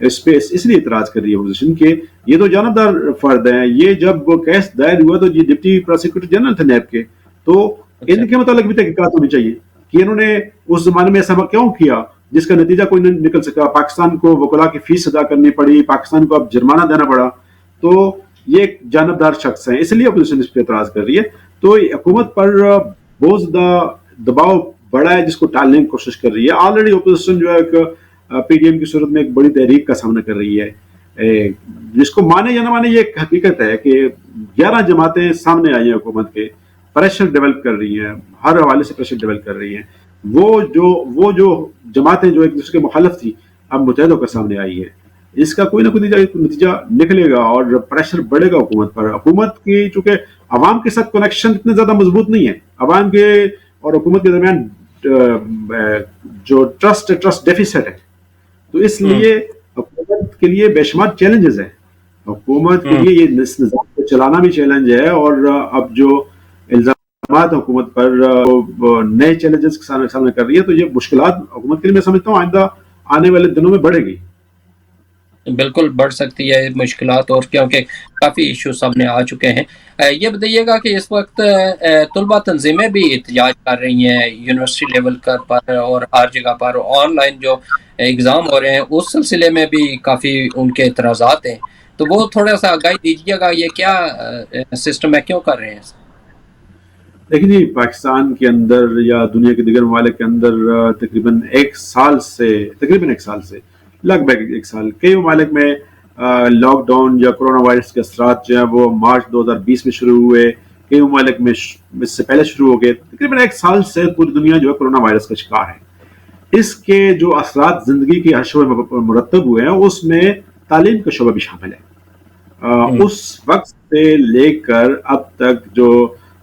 اس پہ اس لیے اعتراض کر رہی ہے اپوزیشن کہ یہ تو جانبدار فرد ہیں. یہ جب کیس دائر ہوا تو یہ ڈپٹی پروسیکیوٹر جنرل تھے نیب کے, تو ان کے متعلق بھی تحقیقات ہونی چاہیے کہ انہوں نے اس زمانے میں ایسا کیوں کیا جس کا نتیجہ کوئی نہیں نکل سکا. پاکستان کو وکلاء کی فیس ادا کرنی پڑی, پاکستان کو اب جرمانہ دینا پڑا. تو یہ ایک جانبدار شخص ہیں, اس لیے اپوزیشن اس پہ اعتراض کر رہی ہے. تو حکومت پر بہت زیادہ دباؤ بڑا ہے جس کو ٹالنے کی کوشش کر رہی ہے. آلریڈی اپوزیشن جو ہے ایک پی ڈی ایم کی صورت میں ایک بڑی تحریک کا سامنا کر رہی ہے, جس کو مانے یا نہ مانے یہ ایک حقیقت ہے کہ 11 جماعتیں سامنے آئی ہیں حکومت کے, پریشر ڈیولپ کر رہی ہیں, ہر حوالے سے پریشر ڈیولپ کر رہی ہیں. وہ جو جماعتیں جو ایک دوسرے کے مخالف تھی اب متحد ہو کر سامنے آئی ہے. اس کا کوئی نہ کوئی نتیجہ نکلے گا اور پریشر بڑھے گا حکومت پر. حکومت کی چونکہ عوام کے ساتھ کنیکشن اتنے زیادہ مضبوط نہیں ہے, عوام کے اور حکومت کے درمیان جو ٹرسٹ ڈیفیسٹ ہے, تو اس لیے حکومت کے لیے بے شمار چیلنجز ہیں. حکومت کے لیے یہ نظام کو چلانا بھی چیلنج ہے, اور اب جو الزامات حکومت پر نئے چیلنجز کے سامنے کر رہی ہے, تو یہ مشکلات حکومت کے لیے میں سمجھتا ہوں آئندہ آنے والے دنوں میں بڑھے گی. بالکل بڑھ سکتی ہے مشکلات, اور کیونکہ کافی ایشو سامنے آ چکے ہیں. یہ بتائیے گا کہ اس وقت طلبہ تنظیمیں بھی احتجاج کر رہی ہیں یونیورسٹی لیول پر اور ہر جگہ پر, آن لائن جو ایگزام ہو رہے ہیں اس سلسلے میں بھی کافی ان کے اعتراضات ہیں, تو وہ تھوڑا سا آگاہی دیجیے گا یہ کیا سسٹم ہے, کیوں کر رہے ہیں؟ لیکن جی پاکستان کے اندر یا دنیا کے دیگر ممالک کے اندر تقریباً ایک سال سے لگ بھگ ایک سال کئی ممالک میں لاک ڈاؤن یا کرونا وائرس کے اثرات جو ہیں وہ مارچ 2020 میں شروع ہوئے, کئی ممالک میں اس سے پہلے شروع ہو گئے. تقریباً ایک سال سے پوری دنیا جو ہے کرونا وائرس کا شکار ہے. اس کے جو اثرات زندگی کے ہر شعبے میں مرتب ہوئے ہیں اس میں تعلیم کا شعبہ بھی شامل ہے. اس وقت سے لے کر اب تک جو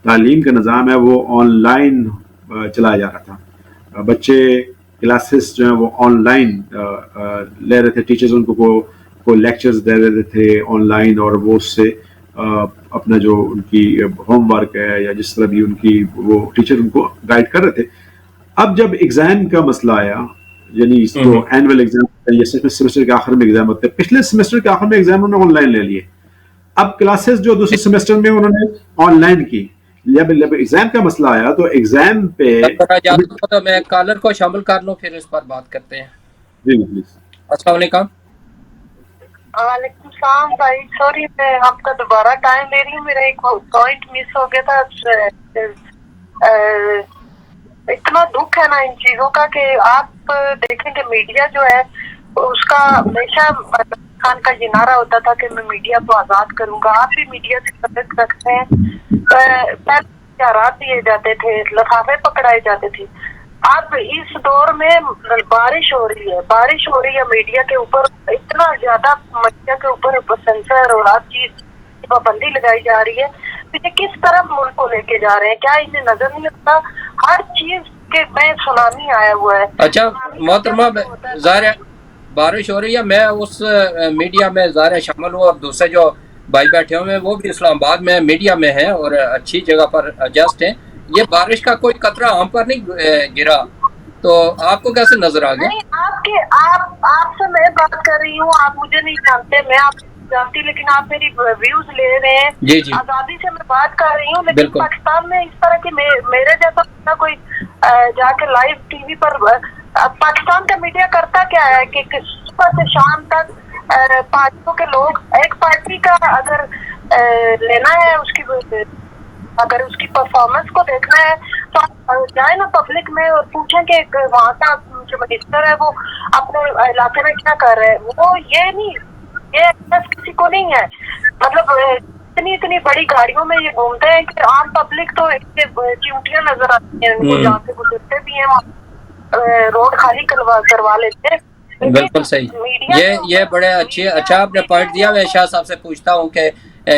تعلیم کا نظام ہے وہ آن لائن چلایا جا رہا تھا. بچے کلاسز جو ہیں وہ آن لائن لے رہے تھے, ٹیچرز ان کو لیکچرز دے رہے تھے آن لائن, اور وہ اس سے اپنا جو ان کی ہوم ورک ہے یا جس طرح بھی ان کی وہ ٹیچر ان کو گائیڈ کر رہے تھے. اب جب ایگزام کا مسئلہ آیا, یعنی اس کو اینول ایگزام یا سیمسٹر کے آخر میں ایگزام ہوتے ہیں, پچھلے سیمسٹر کے آخر میں ایگزام انہوں نے آن لائن لے لیے. اب کلاسز جو دوسرے سیمسٹر میں انہوں نے آن لائن کی. جب ایگزام کا مسئلہ آیا تو ایگزام پہ میں کالر کو شامل کر لوں پھر اس پر بات کرتے ہیں. جی پلیز. السلام علیکم. وعلیکم السلام بھائی, سوری میں آپ کا دوبارہ ٹائم لے رہی ہوں, میرا ایک پوائنٹ مس ہو گیا تھا. اتنا دکھ ہے نا ان چیزوں کا کہ آپ دیکھیں کہ میڈیا جو ہے اس کا ہمیشہ خان کا یہ نعرہ ہوتا تھا کہ میں میڈیا کو آزاد کروں گا. آپ بھی میڈیا سے تعلق رکھتے ہیں. پہلے اشتہارات دیے جاتے تھے, لفافے پکڑائے جاتے تھے. اب اس دور میں بارش ہو رہی ہے میڈیا کے اوپر, اتنا زیادہ میڈیا کے اوپر سینسر اور ہر چیز پابندی لگائی جا رہی ہے. یہ کس طرف ملک کو لے کے جا رہے ہیں, کیا انہیں نظر نہیں آتا ہر چیز کے میں سونامی آیا ہوا ہے. اچھا محترمہ, ظاہر بارش ہو رہی ہے, میں اس میڈیا میں ظاہر شامل ہوں, اور دوسرے جو بھائی بیٹھے ہوئے ہیں وہ بھی اسلام آباد میں میڈیا میں ہیں اور اچھی جگہ پر ایڈجسٹ ہیں. یہ بارش کا کوئی قطرہ ہم پر نہیں گرا, تو آپ کو کیسے نظر آ گیا؟ آپ سے میں بات کر رہی ہوں, آپ مجھے نہیں جانتے, میں آپ جانتی, لیکن آپ میری ویوز لے رہے ہیں. جی جی آزادی سے میں بات کر رہی ہوں, لیکن پاکستان میں اس طرح کی میرے جیسا کوئی جا کے لائیو ٹی وی پر پاکستان کا میڈیا کرتا کیا ہے کہ صبح سے شام تک پارٹیوں کے لوگ, ایک پارٹی کا اگر لینا ہے اگر اس کی پرفارمنس کو دیکھنا ہے تو جائے نا پبلک میں اور پوچھیں کہ وہاں کا جو منسٹر ہے وہ اپنے علاقے میں کیا کر رہے ہیں. وہ یہ نہیں, یہ ایکسس کسی کو نہیں ہے. مطلب اتنی بڑی گاڑیوں میں یہ گھومتے ہیں کہ عام پبلک تو چیونٹیاں نظر آتی ہیں, ان کو جہاں سے گزرتے بھی ہیں وہاں روڈ خالی کروا لیتے ہیں. بالکل صحیح, یہ بڑے اچھا آپ نے پوائنٹ دیا. میں شاہ صاحب سے پوچھتا ہوں کہ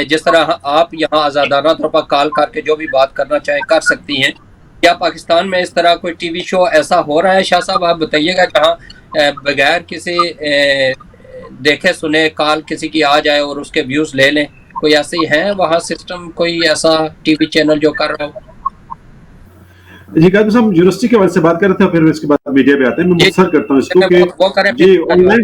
جس طرح آپ یہاں آزادانہ طور پر کال کر کے جو بھی بات کرنا چاہیں کر سکتی ہیں, کیا پاکستان میں اس طرح کوئی ٹی وی شو ایسا ہو رہا ہے؟ شاہ صاحب آپ بتائیے گا, جہاں بغیر کسی دیکھے سنے کال کسی کی آ جائے اور اس کے ویوز لے لیں, کوئی ایسے ہے وہاں سسٹم, کوئی ایسا ٹی وی چینل جو کر رہا ہو؟ جی قادر صاحب, یونیورسٹی کے حوالے سے بات کر رہے تھے, پھر اس کے بعد میڈیا پہ آتے ہیں. میں مختصر کرتا ہوں اس کو کہ وہ کریں. جی آن لائن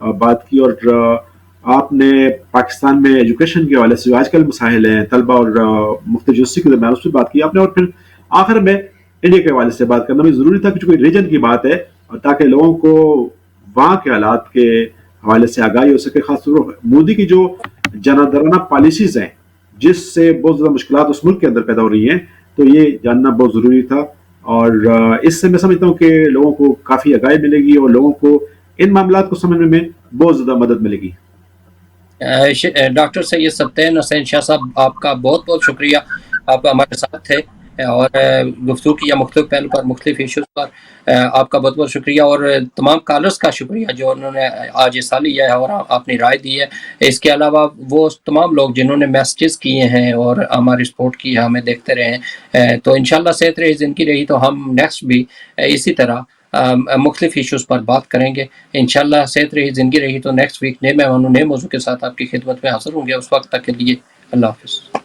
بات کی, اور آپ نے پاکستان میں ایجوکیشن کے حوالے سے جو آج کل مسائل ہیں طلبہ اور مختلف یونیورسٹی کے درمیان اس پہ بات کی آپ نے, اور پھر آخر میں انڈیا کے حوالے سے بات کرنا بھی ضروری تھا کہ کوئی ریجن کی بات ہے اور تاکہ لوگوں کو وہاں کے حالات کے حوالے سے آگاہی ہو سکے, خاص طور پر مودی کی جو جانبدارانہ پالیسیز ہیں جس سے بہت زیادہ مشکلات اس ملک کے اندر پیدا ہو رہی ہیں, تو یہ جاننا بہت ضروری تھا. اور اس سے میں سمجھتا ہوں کہ لوگوں کو کافی آگاہی ملے گی اور لوگوں کو ان معاملات کو سمجھنے میں بہت زیادہ مدد ملے گی. ڈاکٹر سید سبطین حسین شاہ صاحب, آپ کا بہت بہت شکریہ, آپ ہمارے ساتھ تھے اور گفتگو کیا مختلف پہلو پر, مختلف ایشوز پر. آپ کا بہت بہت شکریہ, اور تمام کالرز کا شکریہ جو انہوں نے آج حصہ لیا ہے اور اپنی رائے دی ہے. اس کے علاوہ وہ تمام لوگ جنہوں نے میسیجز کیے ہیں اور ہماری سپورٹ کی ہے, ہمیں دیکھتے رہے. تو انشاءاللہ صحت رہی زندگی رہی تو ہم نیکسٹ بھی اسی طرح مختلف ایشوز پر بات کریں گے انشاءاللہ. صحت رہی زندگی رہی تو نیکسٹ ویک نئے مہمانوں نئے موضوع کے ساتھ آپ کی خدمت میں حاضر ہوں گے. اس وقت تک کے لیے اللہ حافظ.